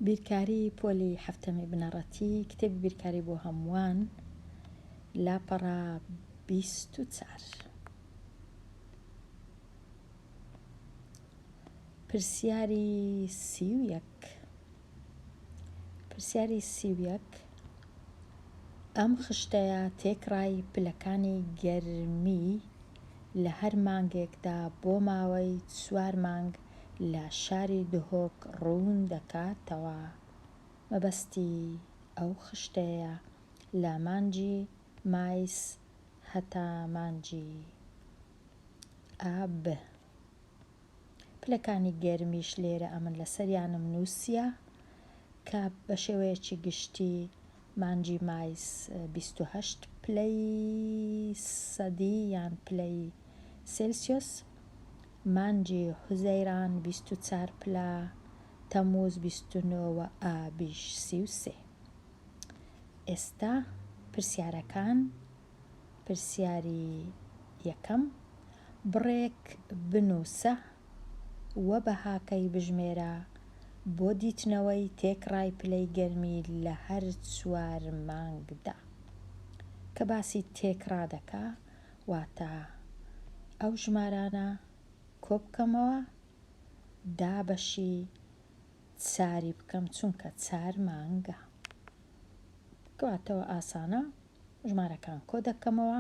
بیرکاری پۆلی هەفتەمی بنەڕەتی کتێبی بیرکاری بۆ هەمووان لاپەڕە 24. پرسیاری 31 ئەم خشتەیە تێکڕای پلەکانی گەرمی لە هەر مانگێکدا بۆ ماوەی 4 مانگ لە شاری دهۆک ڕوون دەکاتەوە. مەبەستی ئەو خشتەیە لە مانگی مایس هەتا مانگی ئاب. پلەکانی گەرمیش لێرە ئەمن لەسەریانم نووسیە کە بە شێوەیەکی گشتی مانگی مایس 28 پلەی سەدی یان پلەی سێلسیۆس، مانگی حوزەیران 24 پلە، تەمووز 29 و ئابیش 33. ئێستا پرسیارەکان. پرسیاری یەکەم، بڕێک بنووسە وە بەهاکەی بژمێرە بۆ دیتنەوەی تێکڕای پلەی گەرمی لە هەر 4 مانگدا. کە باسی تێکڕا دەکا واتە ئەو ژمارانە کۆبکەمەوە دابەشی 4 بکەم چونکە 4 مانگە. کەواتەوە ئاسانە ژمارەکان کۆ دەکەمەوە،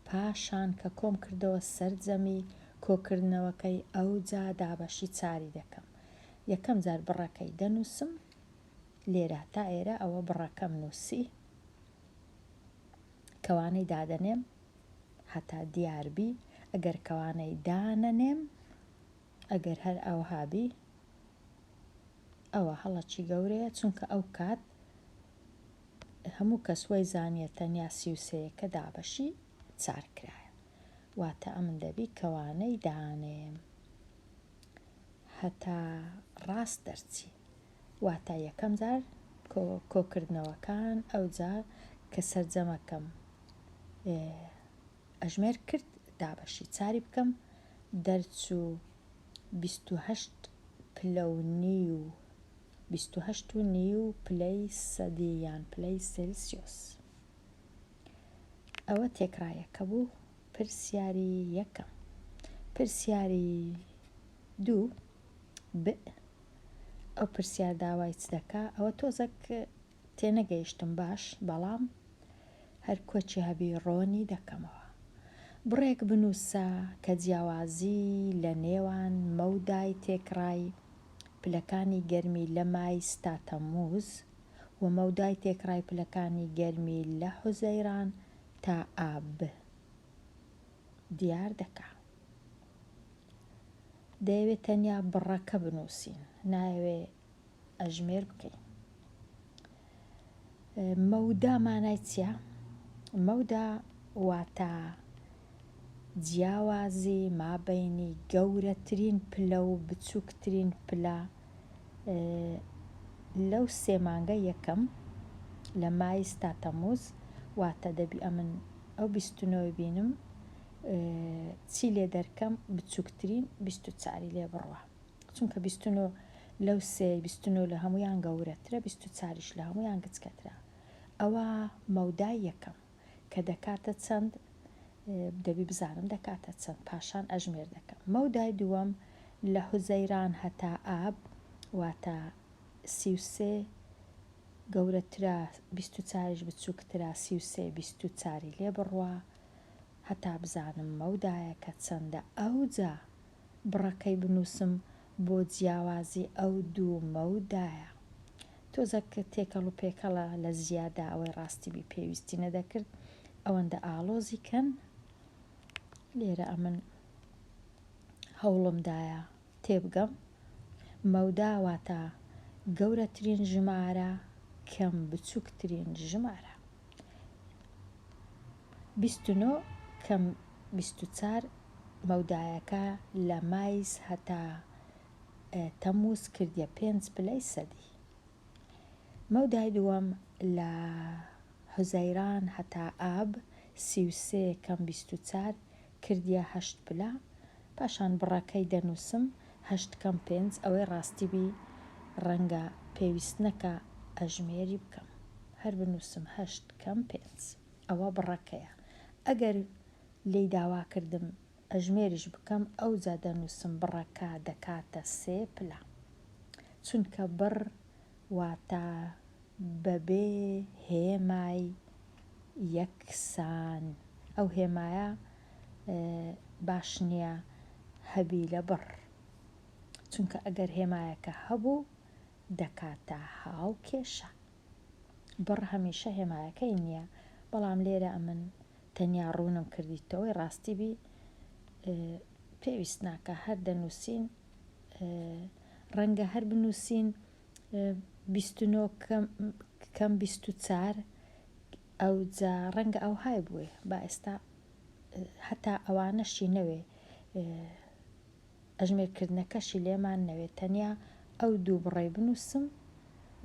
پاشان کە کۆم کردەوە سەرجەمی کۆکردنەوەکەی ئەو جا دابەشی 4 دەکەم. یەکەم جار بڕەکەی دەنووسم لێرە تا ئێرە ئەوە بڕەکەم نووسی، کەوانەی دادەنێم هەتا دیاربی، ئەگەر کەوانەی دانەنێم ئەگەر هەر ئەوهابی ئەوە هەڵەکی گەورەیە چونکە ئەو کات هەموو کەس وەی زانیە تەنیا 33 کە دابەشی 4 کرایە، واتە ئەمن دەبی کەوانەی دانێم هەتا ڕاست دەرچی، واتە یەکەم جار کۆکردنەوەکان ئەو جار کە سەرجەمەکەم ئەژمێر کرد دابەشی 4 بکەم دەرچوو 28 پلە و نیو 28 و نیو پلەی سەدی یان پلەی سێلسیۆس. ئەوە تێکڕایەکە بوو پرسیاری یەکەم. پرسیاری 2 ئەو پرسیار داوای چ دەکا؟ ئەوە تۆزێک تێنەگەیشتم باش، بەڵام هەر کۆچی هەبی ڕۆنی دەکەمەوە. بڕێک بنووسە کە جیاوازی لە نێوان مەودای تێکڕای پلەکانی گەرمی لە مایس تا تەمووز و مەودای تێکڕای پلەکانی گەرمی لە حوزەیران تا ئاب دیار دەکا. دەیەوێت تەنیا بڕەکە بنووسین، نایەوێ ئەژمێر بکەین. مەودا مانای چییە؟ مەودا واتە جیاوازی مابەینی گەورەترین پلە و بچووکترین پلە لەو 3 مانگە یەکەم لە مایس تا تەمووز، واتە دەبی ئەمن ئەو 29 بینم چی لێ دەرکەم بچووکترین 24 لێ بڕوە، چونکە 29 لەو 3 29 لە هەمویان گەورەترە، 24ش لە هەمویان گچکەترە. ئەوە مەودای یەکەم کە دەکاتە چەند دەبی بزانم دەکاتە چەند، پاشان ئەژمێر دەکەم. مەودای دووەم لە حوزەیران هەتا ئاب واتە 33 گەورەترە 24ش بچووکترە، 33 24 لێ بڕوە هەتا بزانم مەودایە کە چەندە، ئەو جا بڕەکەی بنووسم بۆ جیاوازی ئەو دوو مەودایە. تۆزەکە تێکەڵ و پێکەڵە لە زیادا ئەوەی ڕاستی بی پێویستی نەدەکرد ئەوەندە ئاڵۆزی کەن. لێرە ئەمن هەوڵمدایە تێبگەم. مەودا واتە گەورەترین ژمارە کەم بچووکترین ژمارە. 29 کەم 24 مەودایەکە لە مایس هەتا تەمووز کردیە 5 پلەی سەدی. مەودای دووەم لە حوزەیران هەتا ئاب 33 کەم 24 کردیە 8 پلە، پاشان بڕەکەی دەنووسم 8 کەم 5 ئەوەی ڕاستی بی ڕەنگە پێویست نەکە ئەژمێری بکەم، هەر بنووسم 8 کەم 5 ئەوە بڕەکەیە. ئەگەر لێی داواکردم ئەژمێریش بکەم ئەو جا دەنووسم بڕەکە دەکاتە 3 پلا، چونکە بڕ واتە بەبێ هێمای یەکسان. ئەو هێمایە باش نییە هەبی لە بڕ، چونکە ئەگەر هێمایەکە هەبوو دەکاتە هاوکێشە. بڕ هەمیشە هێمایەکەی نییە، بەڵام لێرە ئەمن تەنیا ڕوونم کردیتەوەی ڕاستی بی پێویست ناکە هەر دەنووسین، ڕەنگە هەر بنووسین 29 کەم 24 ئەو جا ڕەنگە ئەو های بووێ. با ئێستا هەتا ئەوانەشی نەوێ ئەژمێرکردنەکەشی لێمان نەوێت، تەنیا ئەو دوو بڕێ بنووسم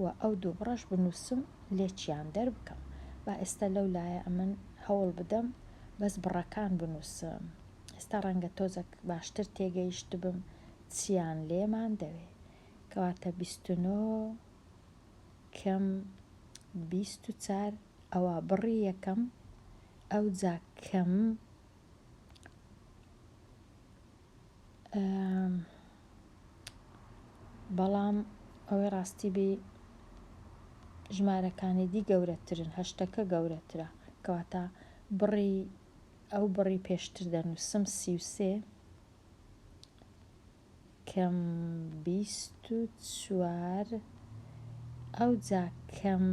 و ئەو دوو بڕەش بنووسم لێکیان دەربکەم. با ئێستا لەو لایە ئەمن هەوڵ بدەم بەس بڕەکان بنووسم. ئێستا ڕەنگە تۆزێک باشتر تێگەیشت بم چیان لێمان دەوێ، کەواتە 29 کەم 24 ئەوە بڕی یەکەم، ئەو جا کەم بەڵام ئەوەی ڕاستی بی ژمارەکانی دی گەورەترن، هەشتەکە گەورەترە، کەواتە بڕی ئەو بڕی پێشتر دەنووسم 33 کەم 24 ئەو جا کەم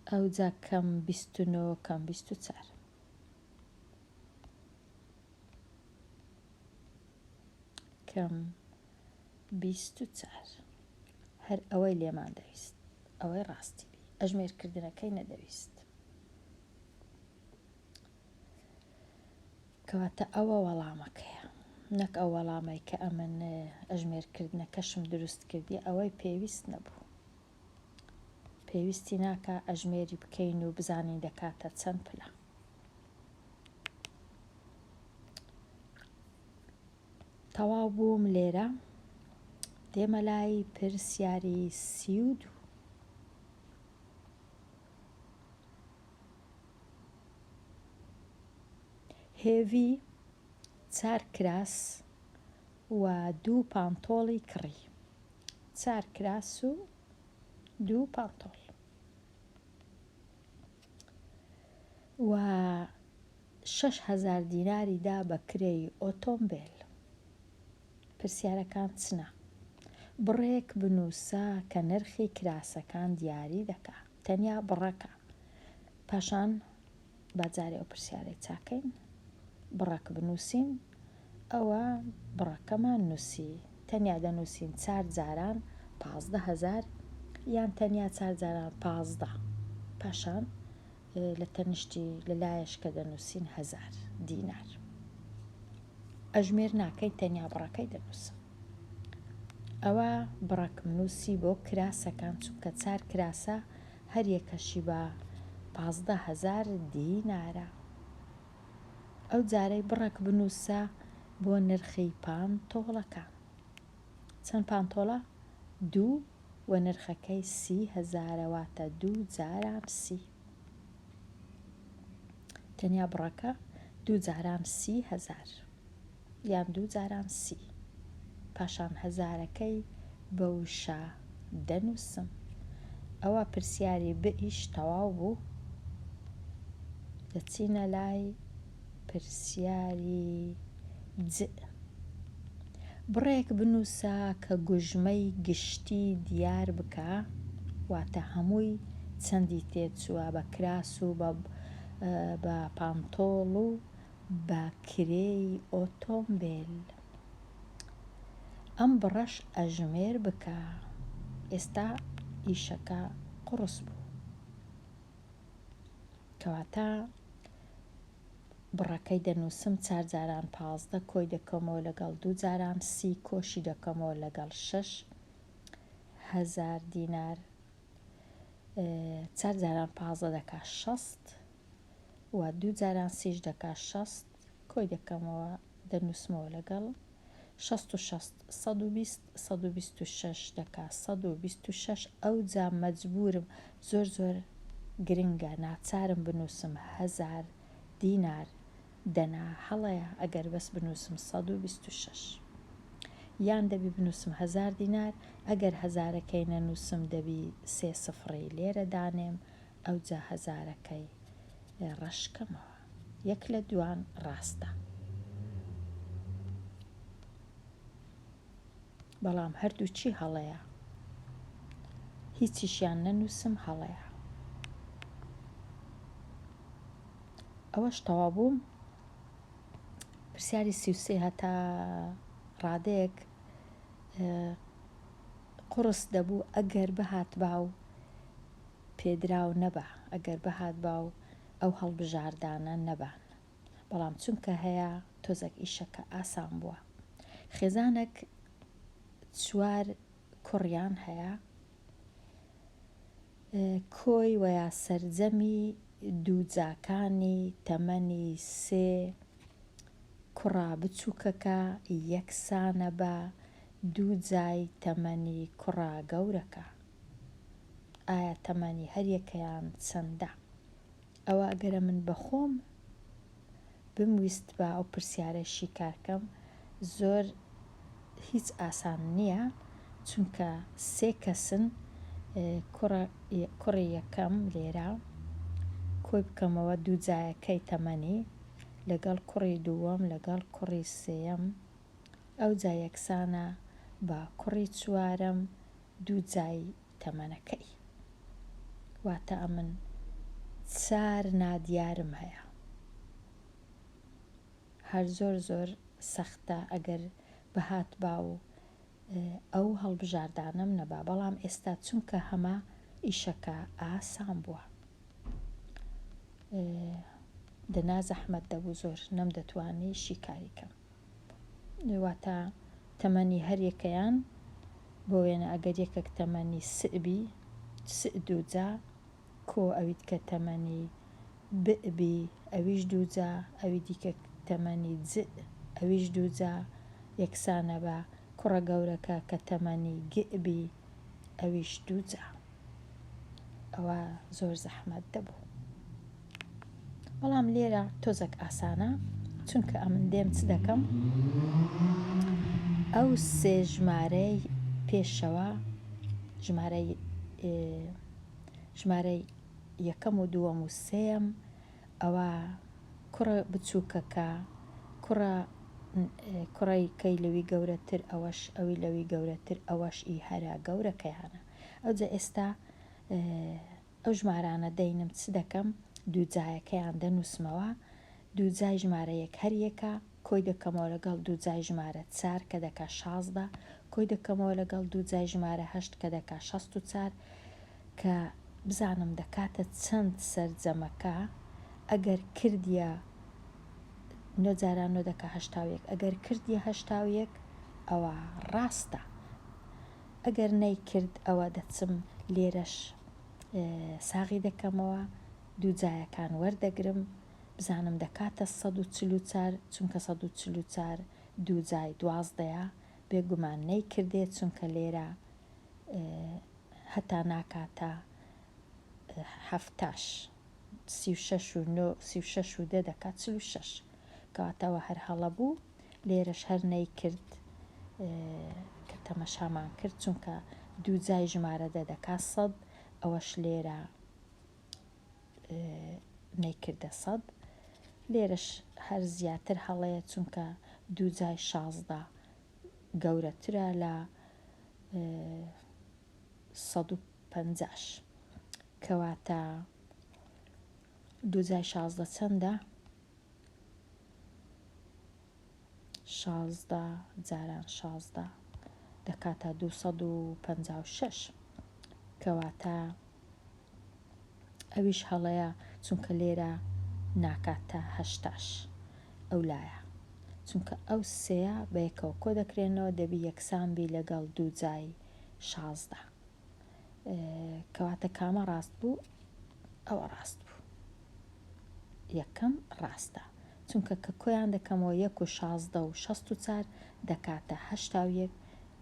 29 کەم 24 کەم 24 هەر ئەوەی لێمان دەویست، ئەوەی ڕاستی بی ئەژمێرکردنەکەی نەدەویست. کەواتە ئەوە وەڵامەکەیە، نەک ئەو وەڵامەی کە ئەمن ئەژمێرکردنەکەشم دروست کردی ئەوەی پێویست نەبوو. پێویستی ناکە ئەژمێری بکەین و بزانین دەکاتە چەند پلا. تەواو بووم لێرە، دێمە لای پرسیاری 32. هێوی 4 کراس و 2 پانتۆڵی کڕی. 4 کراس و 2 پانتۆڵ و 6,000 دیناری دا بە کرێی ئۆتۆمبیل. پرسیارەکان چنە؟ بڕێک بنووسە کە نرخی کراسەکان دیاری دەکا، تەنیا بڕەکە. پاشان باجارێ ئەو پرسیارەی چاکەین، بڕەک بنووسین، ئەوە بڕەکەمان نووسی، تەنیا دەنووسین 4 جاران 15,000 یان تەنیا 4 جاران 15. پاشان لە تەنیشتی لەلایەش کە دەنووسین 1000 دینار. ئەژمێر ناکەین، تەنیا بڕەکەی دەنووسم. ئەوە بڕەکم نووسی بۆ کراسەکان، چونکە 4 کراسە هەر یەکەشی بە 15,000 دینارە. ئەو جارەی بڕێک بنووسە بۆ نرخی پانتۆڵەکان. چەند پانتۆڵە؟ 2 و نرخەکەی 30,000 واتە 2 جاران 30. تەنیا بڕەکە 2 جاران 30,000 یان 2 جاران 30. پاشان هەزارەکەی بە وشە دەنووسم. ئەوە پرسیاری بئیش تەواو بوو. دەچینە لای پرسیاری ج. بڕێک بنووسە کە گوژمەی گشتی دیار بکە، واتە هەمووی چەندی تێچووە بە کراس و بە پانتۆڵ و بە کرێی ئۆتۆمبیل. ئەم بڕەش ئەژمێر بکە. ئێستا ئیشەکە قڕس بوو، کەواتە بڕەکەی دەنووسم 4 جاران 15 کۆی دەکەمەوە لەگەڵ 2 جاران 30 کۆشی دەکەمەوە لەگەڵ 6,000 دینار. 4 جاران 15 دەکا 60 و 2 جاران 30 دەکا 60 کۆی دەکەمەوە دەنووسمەوە لەگەڵ 66 120 126 دەکا 126 ئەو جا مەجبورم زۆر گرنگە ناچارم بنووسم 1000 دینار دەنا هەڵەیە ئەگەر بەس بنووسم 126 یان دەبی بنووسم 1000 دینار ئەگەر هەزارەکەی نەنووسم دەبی 3 سفڕی لێرە دانێم ئەو جا هەزارەکەی ڕەشکەمەوە یەک لە دوان ڕاستە بەڵام هەردوو چی هەڵەیە هیچیشیان نەنووسم هەڵەیە ئەوەش تەوا بووم پرسیاری 33 هەتا ڕادەیەک قڕس دەبوو ئەگەر بەهات باو پێدراو نەبا ئەگەر بەهات باو ئەو هەڵبژاردانە نەبان بەڵام چونکە هەیە تۆزێک ئیشەکە ئاسان بووە خێزانێک 4 کوڕیان هەیە کۆی وەیا سەرجەمی دووجاکانی تەمەنی 3 کوڕا بچووکەکە یەکسانە بە دووجای تەمەنی کوڕا گەورەکە ئایا تەمەنی هەریەکەیان چەندە ئەوە ئەگەرە من بەخۆم بمویست بە ئەو پرسیارەشی کارکەم زۆر هیچ ئاسان نییە چونکە 3 کەسن کوڕی یەکەم لێرە کۆی بکەمەوە دووجایەکەی تەمەنی لەگەڵ کوڕی دووەم لەگەڵ کوڕی سێیەم ئەو جا یەکسانە بە کوڕی چوارەم دووجای تەمەنەکەی واتە ئەمن 4 نادیارم هەیە هەر زۆر سەختە ئەگەر بەهات باو ئەو هەڵبژاردانم نەبا بەڵام ئێستا چونکە هەمە ئیشەکە ئاسان بووە دەنا زەحمەت دەبوو زۆر نەم دەتوانی شیکاریکەم واتە تەمەنی هەریەکەیان بۆ وێنە ئەگەر یەکێک تەمەنی سئبی دووجا کۆ ئەویت کە تەمەنی بئبی ئەویش دووجا ئەوی دیکە تەمەنی جئ ئەویش دووجا یەکسانە بە کوڕە گەورەکە کە تەمەنی گئبی ئەویش دووجا ئەوە زۆر زەحمەت دەبوو بەڵام لێرە تۆزێک ئاسانە چونکە ئەمن دێم چ دەکەم ئەو 3 ژمارەی پێشەوە ژمارەی یەکەم و دووەم و سێم ئەوە کوڕە بچووکەکە کوڕی کەی لەوی گەورەتر ئەوەش ئەوی لەوی گەورەتر ئەوەش ئی هەرە گەورەکەیانە ئەوجا ئێستا ئەو ژمارانە دەینم چ دەکەم دووجایەکەیان دەنووسمەوە دووجای ژمارەیەک هەریەکە کۆی دەکەمەوە لەگەڵ دووجای ژمارە 4 کە دەکا 16 کۆی دەکەمەوە لەگەڵ دووجای ژمارە 8 کە دەکا 64 کە بزانم دەکاتە چەند سەرجەمەکە ئەگەر کردیە 9 جاران 9 دەکا 81 ئەگەر کردیە 81 ئەوە ڕاستە ئەگەر نەیکرد ئەوە دەچم لێرەش ساغی دەکەمەوە دووجایەکان وەردەگرم بزانم دەکاتە 144 چونکە 144 دووجای 12ەیە بێگومان نەیکردێت چونکە لێرە هەتا ناکاتە 70 36 و 9 36 و 10 دەکات 46 کەواتەوە هەر هەڵە بوو لێرەش هەر نەیکرد کە تەمەشامان کرد چونکە دووجای ژمارە دەکات 100 ئەوەش لێرە نەیکردە 100 لێرەش هەر زیاتر هەڵەیە چونکە دووجای 16 گەورەترە لە 150 کەواتە دووجای 16 چەندە 16 جاران 16 دەکاتە 256 کەواتە ئەویش هەڵەیە چونکە لێرە ناکاتە 80 ئەو لایە چونکە ئەو سێە بەیەکەوە کۆ دەکرێنەوە دەبی یەکسانبی لەگەڵ دووجای 16 کەواتە کامە ڕاست بوو ئەوە ڕاست بوو یەکەم ڕاستە چونکە کە کۆیان دەکەمەوە 1 و 16 و 64 دەکاتە 81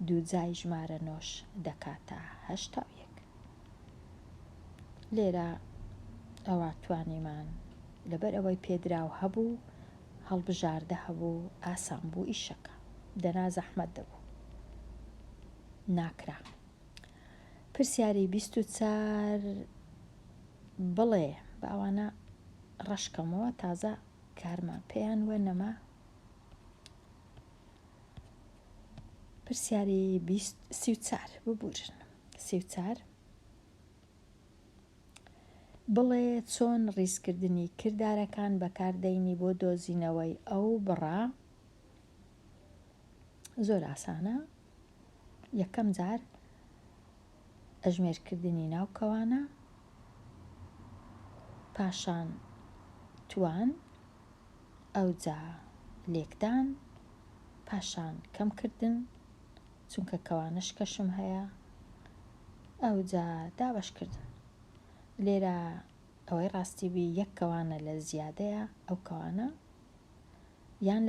دوو جای ژمارە 9 دەکاتە 81. لێرە ئەوە توانیمان لەبەر ئەوەی پێدراو هەبوو هەڵبژاردە هەبوو ئاسان بوو ئیشەکە دەنا زەحمەت دەبوو ناکرا. پرسیاری 24 بڵێ بە ئەوانە ڕەشکەمەوە تازە کارمان پێیان وە نەما. پرسیاری 34 ببورن 34 بڵێ چۆن ڕیزکردنی کردارەکان بەکاردەینی بۆ دۆزینەوەی ئەو بڕا. زۆر ئاسانە. یەکەم جار ئەژمێرکردنی ناوکەوانە، پاشان توان، ئەوجا لێکدان، پاشان کەمکردن چونکە کەوانش کەشم هەیە، ئەوجا دابەشکردن. لێرە ئەوەی ڕاستیبی یەک کەوانە لە زیادەیە ئەو کەوانە یان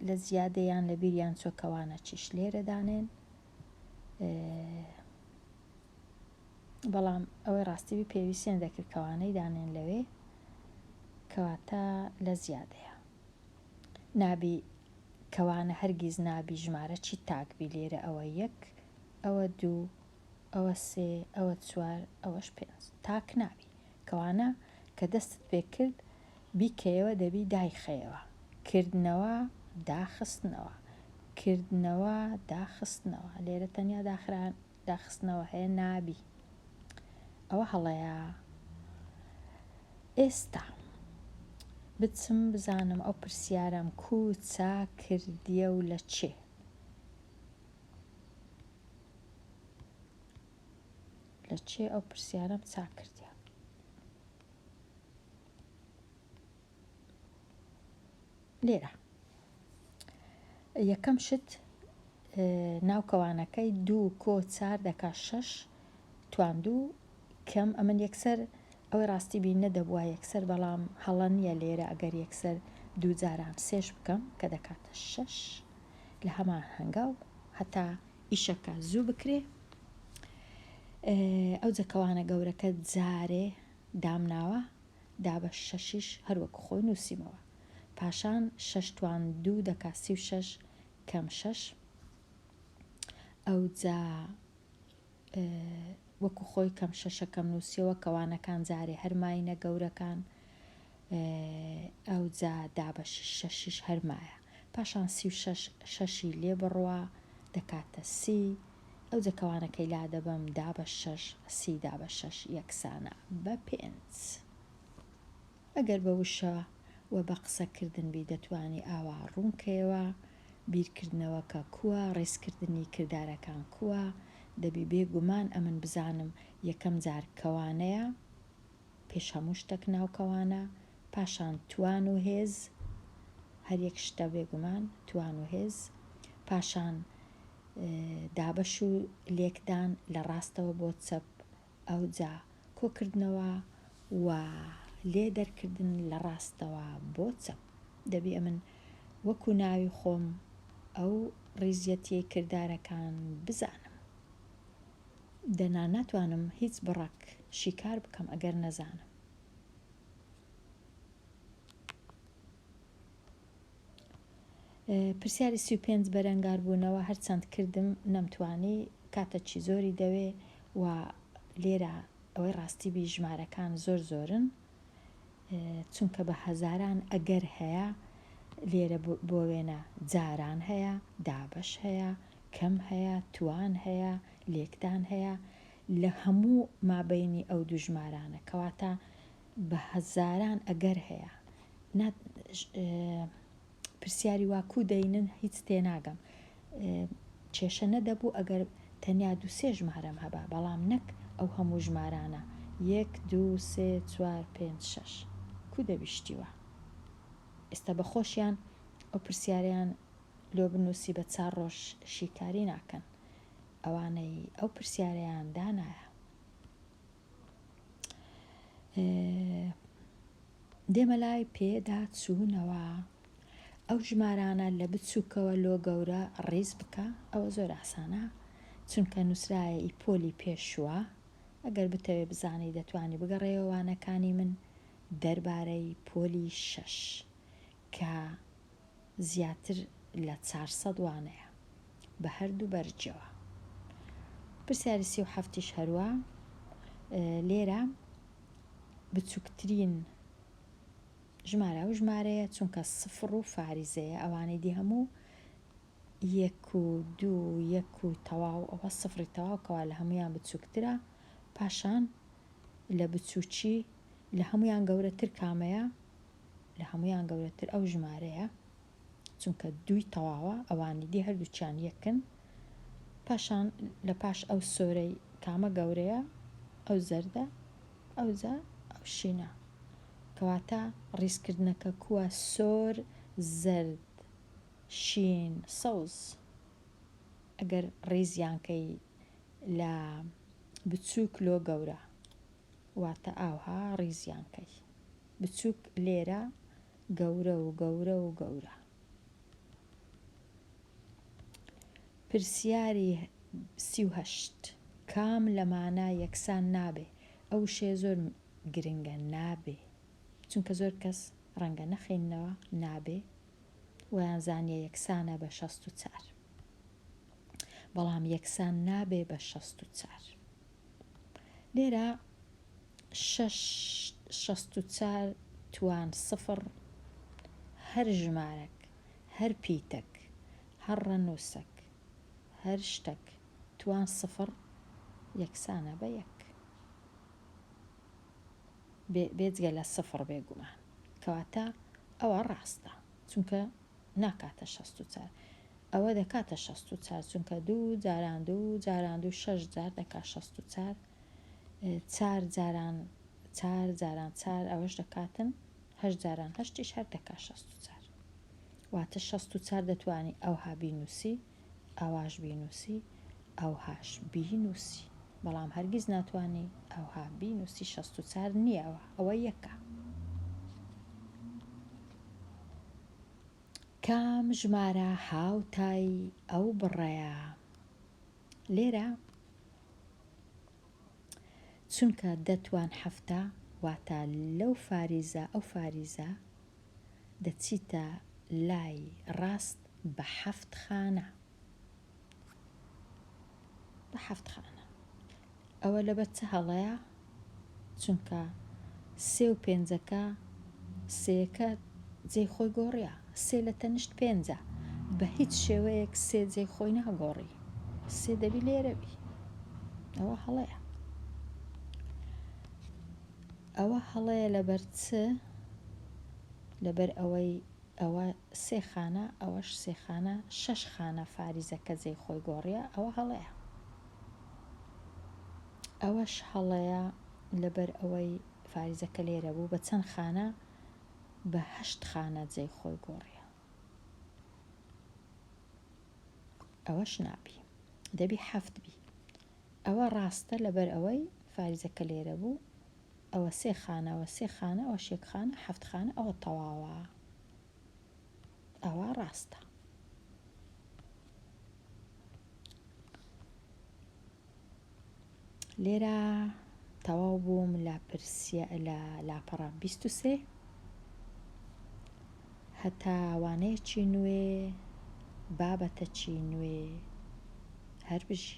لە زیادەیان لە بیریان چۆ کەوانە چیش لێرەدانێن، بەڵام ئەوەی ڕاستیبی پێویستیان دەکرد کەوانەی دانێن لەوێ کەواتە لە زیادەیە. نابی کەوانە هەرگیز نابی ژمارە چی تاکبی. لێرە ئەوە 1 ئەوە 2 ئەوە 3 ئەوە 4 ئەوەش 5 تاک نابی. کەوانە کە دەستت پێ کرد بیکەیەوە دەبی دایخەیەوە، کردنەوە داخستنەوە، کردنەوە داخستنەوە. لێرە تەنیا داخستنەوە هەیە نابی. ئەوە هەڵەیە. ئێستا بچم بزانم ئەو پرسیارم کو چا کردیە و لە چێ. لە چێ ئەو پرسیارم چا کردیە. لێرە یەکەم شت ناوکەوانەکەی 2 کۆ 4 دەکا 6 تواندوو کەم. ئەمن یەکسەر ئەوەی ڕاستی بین نەدەبووە یەکسەر، بەڵام هەڵە نییە لێرە ئەگەر یەکسەر دوو جاران 3 بکەم کە دەکاتە 6 لە هەمان هەنگاو هەتا ئیشەکە زوو بکرێ. ئەو جەکەوانە گەورەکە جارێ دامناوە دابە 6 هەروەکو خۆی نووسیمەوە. پاشان 6 توان 2 دەکا 36 کەم 6 ئەو جا وەکو خۆی کەم 6ەکەم نووسیەوە کەوانەکان جارێ هەرماینە گەورەکان ئەو جا دابە 6 هەرمایە. پاشان 36 لێ بڕوا دەکاتە 30 ئەو جەکەوانەکەی لا دەبەم دابە 6 30 دابە 6 یەکسانە بە 5. ئەگەر بە وشە و بە قسەکردن بی دەتوانی ئاوا ڕوونکەوە بیرکردنەوەکە کووە، ڕێزکردنی کردارەکان کووە. دەبی بێگومان ئەمن بزانم یەکەم جار کەوانەیە، پێش هەموو شتێک ناوکەوانە، پاشان توان و هێز، هەر یەک شتە بێگومان توان و هێز، پاشان دابەش و لێکدان لە ڕاستەوە بۆ چەپ، ئەو جا کۆکردنەوە و لێ دەرکردن لە ڕاستەوە بۆ چەپ. دەبی ئەمن وەکو ناوی خۆم ئەو ڕیزەتی کردارەکان بزانم. دەنا ناتوانم هیچ بڕێک شیکار بکەم ئەگەر نەزانم. پرسیاری 35 بەرەنگار بوونەوە هەرچەند کردم نەمتوانی کاتەکی زۆری دەوێ و لێرە ئەوەی ڕاستی بی ژمارەکان زۆرن چونکە بە هەزاران ئەگەر هەیە لێرە بۆ وێنە جاران هەیە، دابش هەیە، کەم هەیە، توان هەیە، لێکدان هەیە لە هەموو مابینی ئەو دوو ژمارانە، کەواتە بە هەزاران ئەگەر هەیە. پرسیاری واکوو دەینن هیچ تێناگەم. کێشە نەدەبوو ئەگەر تەنیا 2-3 ژمارەم هەبا، بەڵام نەک ئەو هەموو ژمارانە 1 2 3 4 5 6 کو دەبیشتیوە. ئێستا بەخۆشیان ئەو پرسیاریان لۆ بنووسی بە 4 ڕۆژ شیکاری ناکەن، ئەوانەی ئەو پرسیاریان دانایە. دێمە لای پێدا چوونەوە. ئەو ژمارانە لە بچووکەوە لۆ گەورە ڕیز بکە، ئەوە زۆر ئاسانە، چونکە نووسرایە ئیپۆلی پێشووە. ئەگەر بتەوێ بزانی دەتوانی بگەڕێوانەکانی من دەربارەی پۆلی 6 کە زیاتر لە 400 وانەیە بە هەردوو بەرجەوە. پرسیاری 37 هەروە لێرە بچووکترین ژمارە و ژمارەیە، چونکە سفر و فاریزەیە، ئەوانەی دی هەموو 1 و 2 1 و تەواو، ئەوە سفری تەواوکەوە لە هەمویان بچووکترە. پاشان لە بچووکی لە هەمویان گەورەتر کامەیە؟ لە هەمویان گەورەتر ئەو ژمارەیە، چونکە 2 تەواوە، ئەوانی دی هەردووچیان یەکن. پاشان لە پاش ئەو سۆرەی کامە گەورەیە؟ ئەو زەردە، ئەوجا ئەو شینە. کەواتە ڕیزکردنەکە کووە؟ سۆر، زەرد، شین، سەوز. ئەگەر ڕیزیانکەی لە بچووک لۆ گەورە، واتە ئاوها ڕیزیانکەی. بچووک لێرە گەورە و گەورە و گەورە. پرسیاری 38 کام لەمانە یەکسان نابێ؟ ئەو شێ زۆر گرنگە، نابێ، چونکە زۆر کەس ڕەنگە نەخێننەوە نابێ ویان زانیە یەکسانە بە 64، بەڵام یەکسان نابێ بە 64. لێرە 64 توان سفر، هەر ژمارەك، هەر پیتەک، هەر ڕەنووسەک، هەر شتێک توان سفر یەکسانە بە 1 بێجگە لە سفر بێگومان. کەواتە ئەوە ڕاستە، چونکە ناکاتە 64. ئەوە دەکاتە 64 چونکە 2 جاران 2 جاران 2 6 جار دەکات 64. 4 جاران 4 جاران 4 ئەوەش دەکاتن 8 جاران 8 هەر دەکات 64. واتە 64 دەتوانی ئەوها بینووسی، ئەواش بینووسی، ئەوهاش بینووسی، بەڵام هەرگیز ناتوانانی ئەوها بینووسی. 64 نییەوە، ئەوە یەکە. کام ژمارە هاوتای ئەو بڕەیە؟ لێرە چونکە دەتوان 7، واتە لەو فاریزە ئەو فاریزە دەچیتە لای ڕاست بە 7 خانە، بە 7 خانە. ئەوە لەبەر چه هەڵەیە؟ چونکە 3 و 5ەکە، 3ەکە جێی خۆی گۆڕیە، 3 لە تەنیشت 5، بە هیچ شێوەیەک 3 جێی خۆی ناگۆڕی، 3 دەبی لێرەبی. ئەوە هەڵەیە. ئەوە هەڵەیە لەبەر چ؟ لەبەر ئەوەی ئەوە 3 خانە، ئەوەش 3 خانە، 6 خانە فاریزەکە جێی خۆی گۆڕیە، ئەوە هەڵەیە. ئەوەش هەڵەیە لەبەر ئەوەی فاریزەکە لێرە بوو بە چەند خانە؟ بە 8 خانە جێی خۆی گۆڕیە. ئەوەش نابی، دەبی 7 بی. ئەوە ڕاستە لەبەر ئەوەی فاریزەکە لێرە بوو، ئەوە 3 خانە، ئەوە 3 خانە، ئەوە 1 خانە، 7 خانە، ئەوە تەواوە. ئەوە ڕاستە. لێرە تەواو بووم لە لاپەڕە 23. هەتا وانەیەکی نوێ بابەتەکی نوێ هەر بژی.